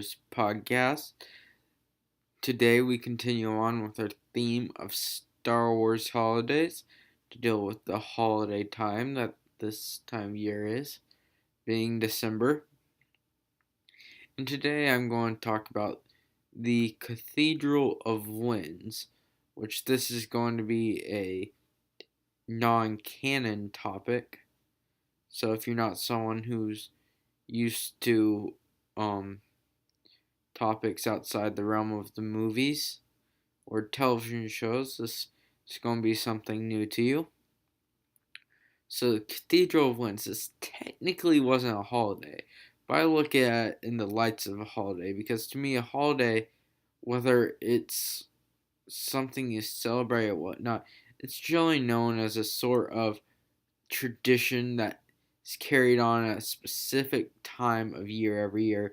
Wars podcast. Today we continue on with our theme of Star Wars holidays to deal with the holiday time that this time of year is, being December. And today I'm going to talk about the Cathedral of Winds, which this is going to be a non-canon topic. So if you're not someone who's used to topics outside the realm of the movies or television shows, this is going to be something new to you. So, the Cathedral of Winds, this technically wasn't a holiday, but I look at it in the lights of a holiday because to me, a holiday, whether it's something you celebrate or whatnot, it's generally known as a sort of tradition that is carried on at a specific time of year every year.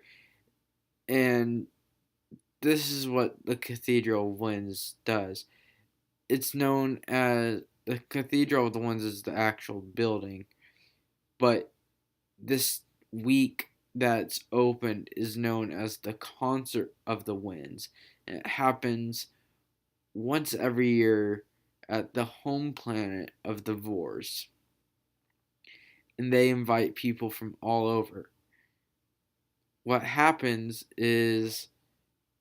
And this is what the Cathedral of Winds does. It's known as the Cathedral of the Winds is the actual building, but this week that's opened is known as the Concert of the Winds. And it happens once every year at the home planet of the Vors. And they invite people from all over. What happens is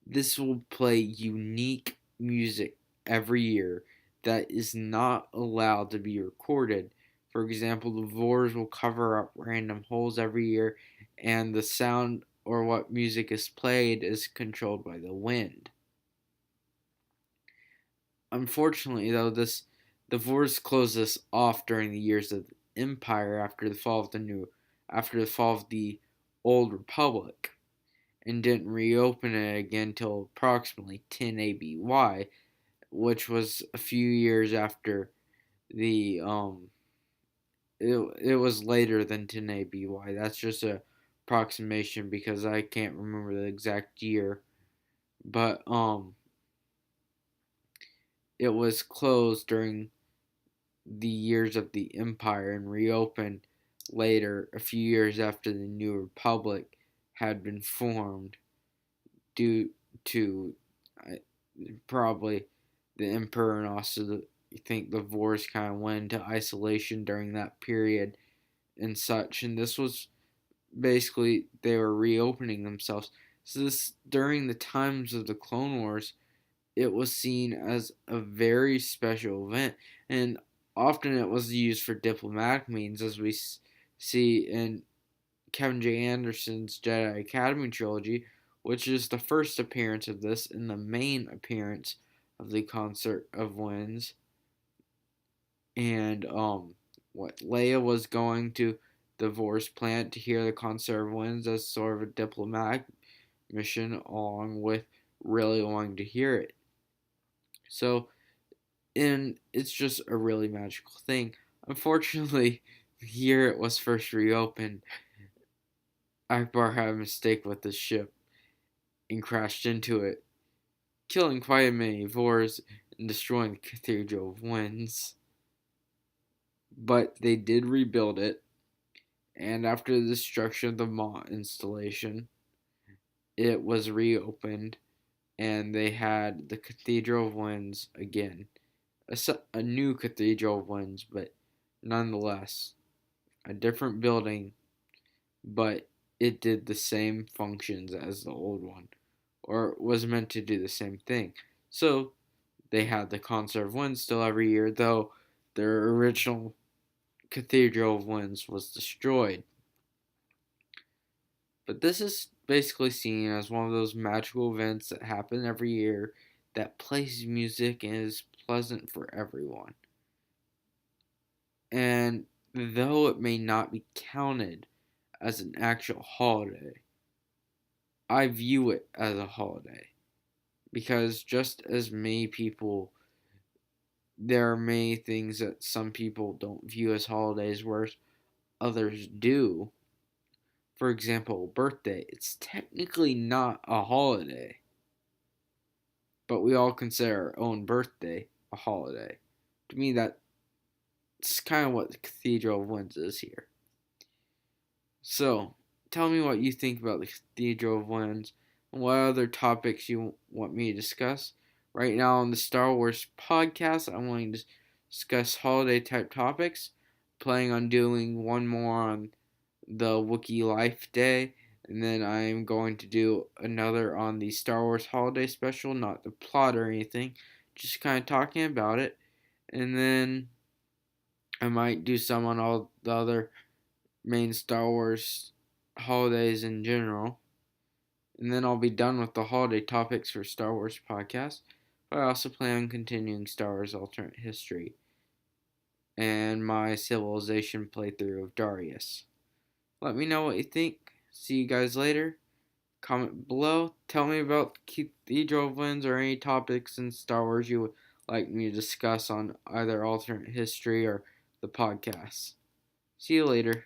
this will play unique music every year that is not allowed to be recorded. For example, the Vors will cover up random holes every year, and the sound or what music is played is controlled by the wind. Unfortunately, though, the Vors closed this off during the years of the Empire after the fall of the Old Republic, and didn't reopen it again till approximately 10 ABY, which was a few years after the it was later than 10 ABY. That's just a approximation because I can't remember the exact year, but it was closed during the years of the Empire and reopened later, a few years after the New Republic had been formed, due to probably the Emperor and also I think the Vors kind of went into isolation during that period and such. And this was basically they were reopening themselves. So this during the times of the Clone Wars, it was seen as a very special event, and often it was used for diplomatic means, as we see in Kevin J. Anderson's Jedi Academy trilogy, which is the first appearance of this and the main appearance of the Concert of Winds. And what Leia was going to the Vors planet to hear the Concert of Winds as sort of a diplomatic mission, along with really wanting to hear it. So, and it's just a really magical thing. Unfortunately, the year it was first reopened, Akbar had a mistake with the ship and crashed into it, killing quite many Vors and destroying the Cathedral of Winds. But they did rebuild it, and after the destruction of the Maw installation, it was reopened, and they had the Cathedral of Winds again. A new Cathedral of Winds, but nonetheless, a different building, but it did the same functions as the old one, or was meant to do the same thing. So they had the Concert of Winds still every year, though their original Cathedral of Winds was destroyed. But this is basically seen as one of those magical events that happen every year that plays music and is pleasant for everyone. And though it may not be counted as an actual holiday, I view it as a holiday because just as many people, there are many things that some people don't view as holidays, whereas others do. For example, birthday. It's technically not a holiday, but we all consider our own birthday a holiday. To me, that's kind of what the Cathedral of Winds is here. So, tell me what you think about the Cathedral of Winds. what other topics you want me to discuss. Right now on the Star Wars podcast, I'm wanting to discuss holiday type topics. Planning on doing one more on the Wookiee Life Day, and then I'm going to do another on the Star Wars Holiday Special, not the plot or anything, just kind of talking about it. And then I might do some on all the other main Star Wars holidays in general. And then I'll be done with the holiday topics for Star Wars podcast. But I also plan on continuing Star Wars alternate history and my civilization playthrough of Darius. Let me know what you think. See you guys later. Comment below. Tell me about Cathedral of Winds or any topics in Star Wars you would like me to discuss on either alternate history or the podcast. See you later.